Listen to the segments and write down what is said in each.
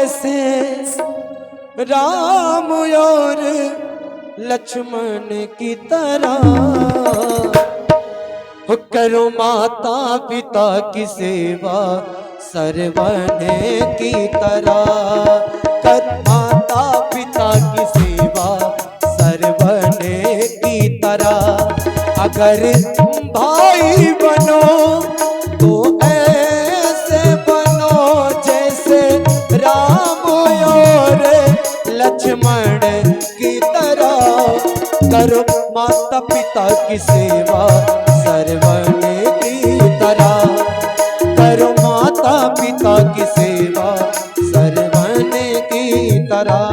ऐसे राम और लक्ष्मण की तरह करो माता पिता की सेवा सरवन की तरह। कर माता पिता की सेवा सरवन की तरह। अगर भाई बनो तो ऐसे बनो जैसे राम और लक्ष्मण की तरह। करो माता पिता की सेवा सरवन की तरह। करो माता पिता की सेवा सरवन की तरह।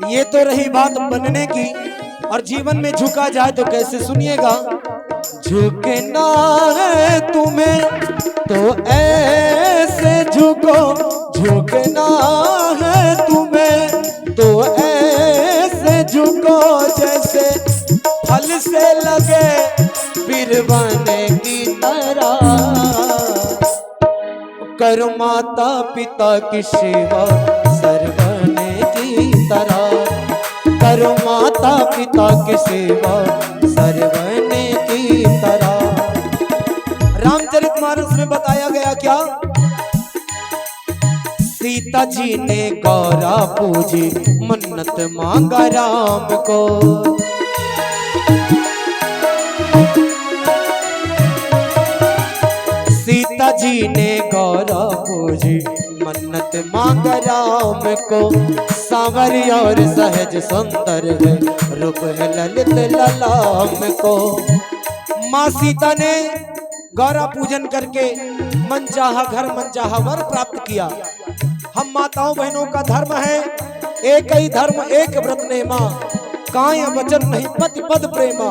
ये तो रही बात बनने की, और जीवन में झुका जाए तो कैसे, सुनिएगा। झुकना है तुम्हें तो ऐसे झुको, झुकना है तुम्हें तो ऐसे झुको जैसे फल से लगे बिरवन की तरह। करो माता पिता की सेवा सरवन की तरह। करो माता पिता की सेवा सरवन की तरह। रामचरितमानस में बताया गया क्या? सीता जी ने गौरा पूजी मन्नत मांगा राम को। सीता जी ने गौरा पूजी मन्नत मांग राम को। सांवर और सहज सुंदर है रूप है ललित ललाम को। माँ सीता ने गौरा पूजन करके मनचाहा घर मनचाहा वर प्राप्त किया। हम माताओं बहनों का धर्म है एक ही धर्म एक व्रत नेमा, काय वचन नहीं पति पद प्रेमा।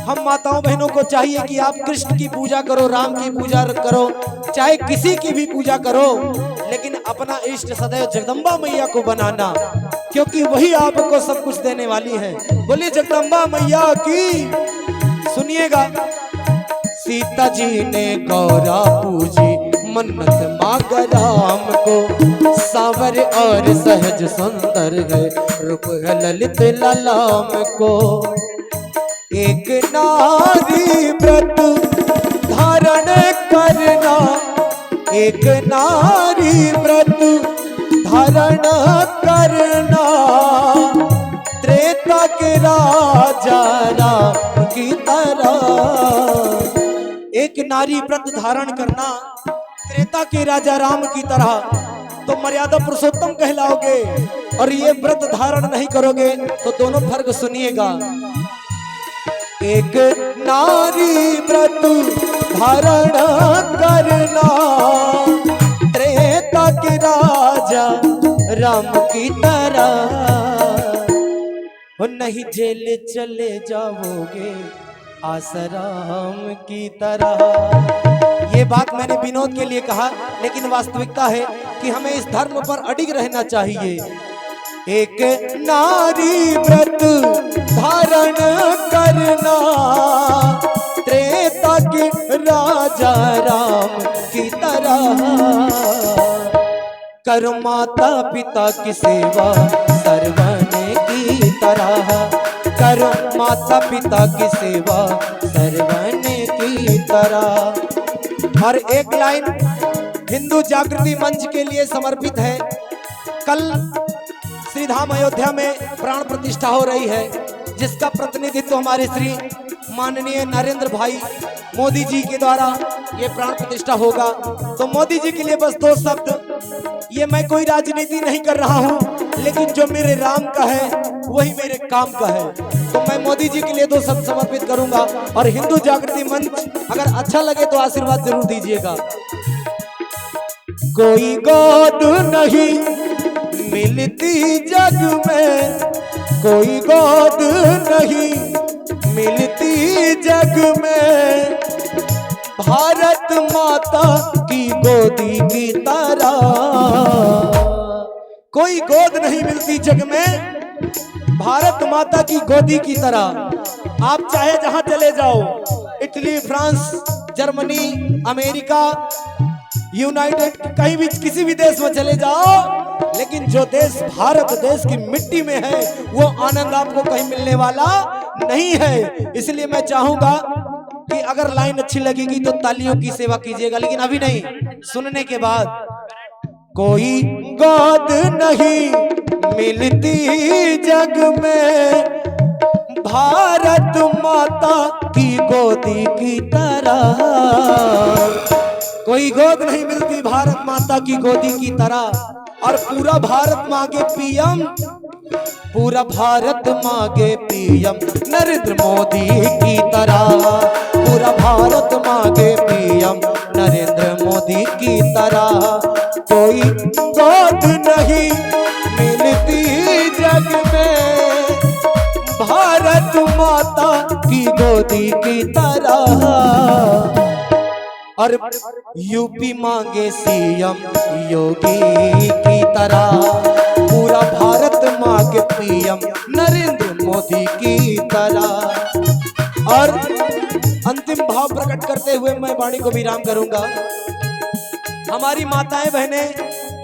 हम माताओं बहनों को चाहिए कि आप कृष्ण की पूजा करो, राम की पूजा करो, चाहे किसी की भी पूजा करो, लेकिन अपना इष्ट सदैव जगदम्बा मैया को बनाना, क्योंकि वही आपको सब कुछ देने वाली है। बोलिए जगदम्बा मैया की। सुनिएगा, सीता जी ने गौरा पूजी मन्नत मांग राम को। सांवर और सहज सुंदर है रूप है ललित ललाम को। एक नारी व्रत धारण करना, एक नारी व्रत धारण करना, त्रेता के राजा राम की तरह। एक नारी व्रत धारण करना त्रेता के राजा राम की तरह तो मर्यादा पुरुषोत्तम कहलाओगे, और ये व्रत धारण नहीं करोगे तो दोनों फर्क सुनिएगा। एक नारी व्रत धारण करना, त्रेता के राजा राम की तरह। नहीं जेल चले जाओगे आसाराम की तरह। ये बात मैंने विनोद के लिए कहा, लेकिन वास्तविकता है कि हमें इस धर्म पर अडिग रहना चाहिए। एक नारी व्रत धारण करना, त्रेता के राजा राम की तरह। करो माता पिता की सेवा सरवन की तरह। करो माता पिता की सेवा सरवन की तरह। और एक लाइन हिंदू जागृति मंच के लिए समर्पित है। कल श्री धाम अयोध्या में प्राण प्रतिष्ठा हो रही है, जिसका प्रतिनिधित्व हमारे श्री माननीय नरेंद्र भाई मोदी जी के द्वारा ये प्राण प्रतिष्ठा होगा। तो मोदी जी के लिए बस दो शब्द। ये मैं कोई राजनीति नहीं कर रहा हूँ, लेकिन जो मेरे राम का है वही मेरे काम का है। तो मैं मोदी जी के लिए दो शब्द समर्पित करूंगा। और हिंदू जागृति मंच अगर अच्छा लगे तो आशीर्वाद जरूर दीजिएगा। कोई गोद नहीं मिलती जग में, कोई गोद नहीं मिलती जग में भारत माता की गोदी की तरह। कोई गोद नहीं मिलती जग में भारत माता की गोदी की तरह। आप चाहे जहां चले जाओ, Italy, France, Germany, America, United, कहीं भी किसी भी देश में चले जाओ, लेकिन जो देश भारत देश की मिट्टी में है वो आनंद आपको कहीं मिलने वाला नहीं है। इसलिए मैं चाहूंगा कि अगर लाइन अच्छी लगेगी तो तालियों की सेवा कीजिएगा, लेकिन अभी नहीं, सुनने के बाद। कोई गोद नहीं मिलती जग में भारत माता की गोदी की तरह। कोई गोद नहीं मिलती भारत माता की गोदी की तरह। और पूरा भारत मांगे पीएम, पूरा भारत मांगे पीएम नरेंद्र मोदी की तरह। पूरा भारत मांगे पीएम नरेंद्र मोदी की तरह। कोई गोद नहीं मिलती जग में भारत माता की गोदी की तरह। और यूपी मांगे सीएम योगी की तरह। पूरा भारत मांगे पीएम नरेंद्र मोदी की तरह। और अंतिम भाव प्रकट करते हुए मैं वाणी को विराम करूंगा। हमारी माताएं बहनें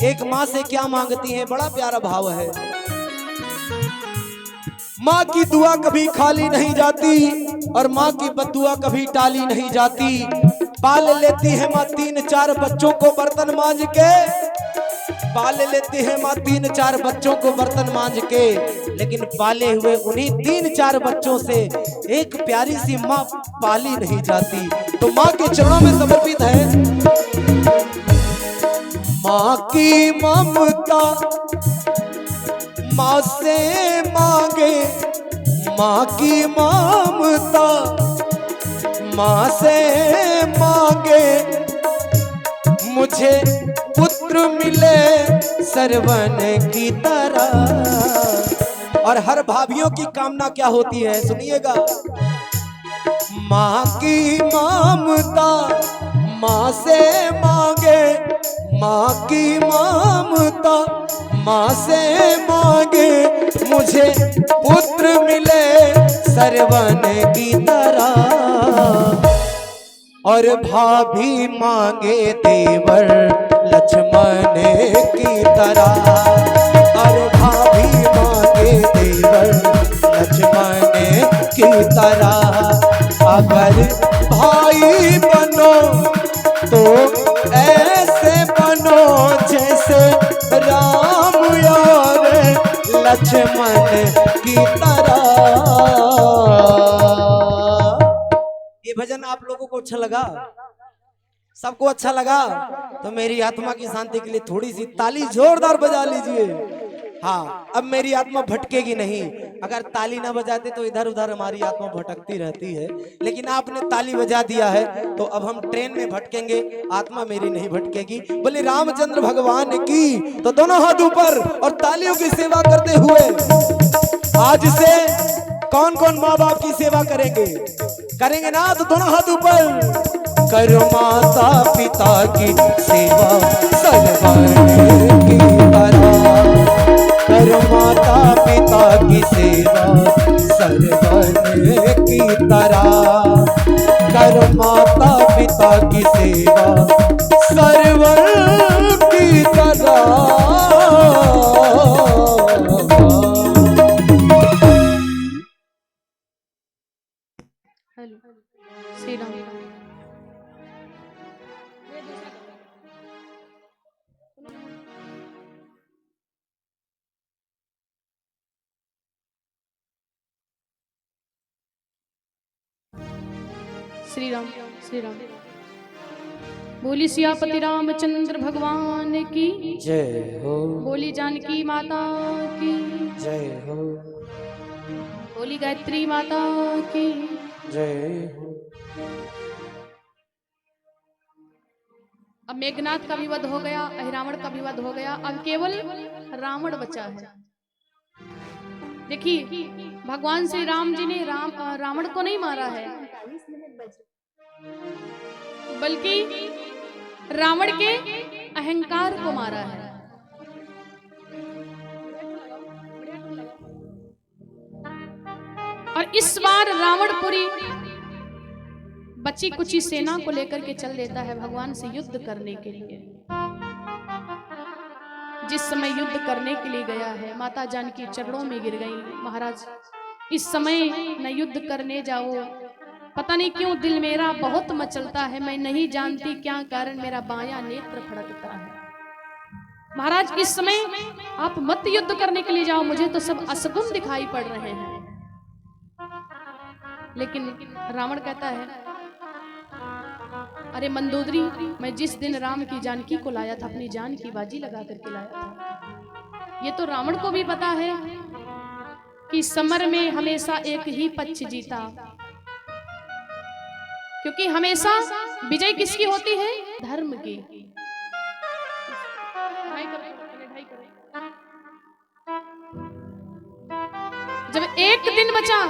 एक माँ से क्या मांगती हैं, बड़ा प्यारा भाव है। माँ की दुआ कभी खाली नहीं जाती और माँ की बददुआ कभी टाली नहीं जाती। पाल लेती है माँ 3-4 बच्चों को बर्तन मांज के, पाल लेती है माँ 3-4 बच्चों को बर्तन मांज के, लेकिन पाले हुए उन्हीं 3-4 बच्चों से एक प्यारी सी माँ पाली नहीं जाती। तो माँ के चरणों में समर्पित है। माँ की ममता माँ से मांगे, माँ की ममता माँ से मांगे, मुझे पुत्र मिले सरवन की तरह। और हर भाभियों की कामना क्या होती है, सुनिएगा। माँ की ममता माँ से मांगे, माँ की ममता माँ से मांगे, मुझे पुत्र मिले सरवन की तरह। और भाभी मांगे देवर लक्ष्मण की तरह। और भाभी मांगे देवर लक्ष्मण की तरह। अगर भाई बनो तो ऐसे बनो जैसे राम और लक्ष्मण की तरह। ये भजन आप लोगों को अच्छा लगा? सबको अच्छा लगा? तो मेरी आत्मा की शांति के लिए थोड़ी सी ताली जोरदार बजा लीजिए। हाँ, अब मेरी आत्मा भटकेगी नहीं। अगर ताली ना बजाते तो इधर उधर हमारी आत्मा भटकती रहती है, लेकिन आपने ताली बजा दिया है तो अब हम ट्रेन में भटकेंगे, आत्मा मेरी नहीं भटकेगी। बोले रामचंद्र भगवान की। तो दोनों हाथ ऊपर और तालियों की सेवा करते हुए आज से कौन कौन माँ बाप की सेवा करेंगे? करेंगे ना? तो दोनों हाथ ऊपर। करो माता पिता की सेवा सरवन की तरह। करो माता पिता की सेवा सरवन की तरह। करो माता पिता की सेवा सरवन की तरह। श्री राम। श्री राम, श्री राम। बोली सियापति रामचंद्र भगवान की जय हो। बोली जानकी माता की जय हो। बोली गायत्री माता की जय हो। अब मेघनाथ का भी वध हो गया, अहिरावण का भी वध हो गया, अब केवल रावण बचा है। देखिए भगवान श्री राम जी ने रावण को नहीं मारा है, बल्कि रावण के अहंकार को मारा है। और इस बार रावण पूरी बची कुची सेना को लेकर के चल देता है भगवान से युद्ध करने के लिए। जिस समय युद्ध करने के लिए गया है, माता जानकी चरणों में गिर गई, महाराज इस समय न युद्ध करने जाओ, पता नहीं क्यों दिल मेरा बहुत मचलता है, मैं नहीं जानती क्या कारण मेरा बायां नेत्र फड़कता है। महाराज इस समय आप मत युद्ध करने के लिए जाओ, मुझे तो सब असगुन दिखाई पड़ रहे हैं। लेकिन रावण कहता है, अरे मंदोदरी, मैं जिस दिन राम की जानकी को लाया था अपनी जान की बाजी लगा करके लाया था। ये तो रावण को भी पता है कि समर में हमेशा एक ही पक्ष जीता, क्योंकि हमेशा विजय किसकी होती है? धर्म की। जब एक दिन बचा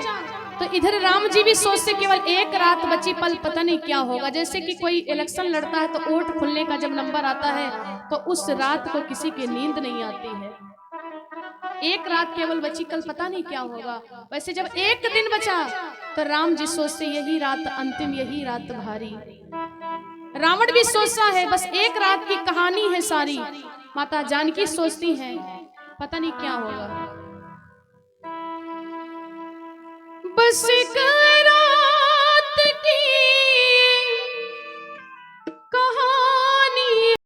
तो इधर राम जी भी सोचते केवल एक रात बची, पल पता नहीं क्या होगा। जैसे कि कोई इलेक्शन लड़ता है तो वोट खुलने का जब नंबर आता है तो उस रात को किसी की नींद नहीं आती है। एक रात केवल बची, कल पता नहीं क्या होगा। वैसे जब एक दिन बचा तो राम जी सोचते यही रात अंतिम, यही रात भारी। रावण भी सोचता है बस एक रात की कहानी है सारी। माता जानकी सोचती हैं पता नहीं क्या होगा। बस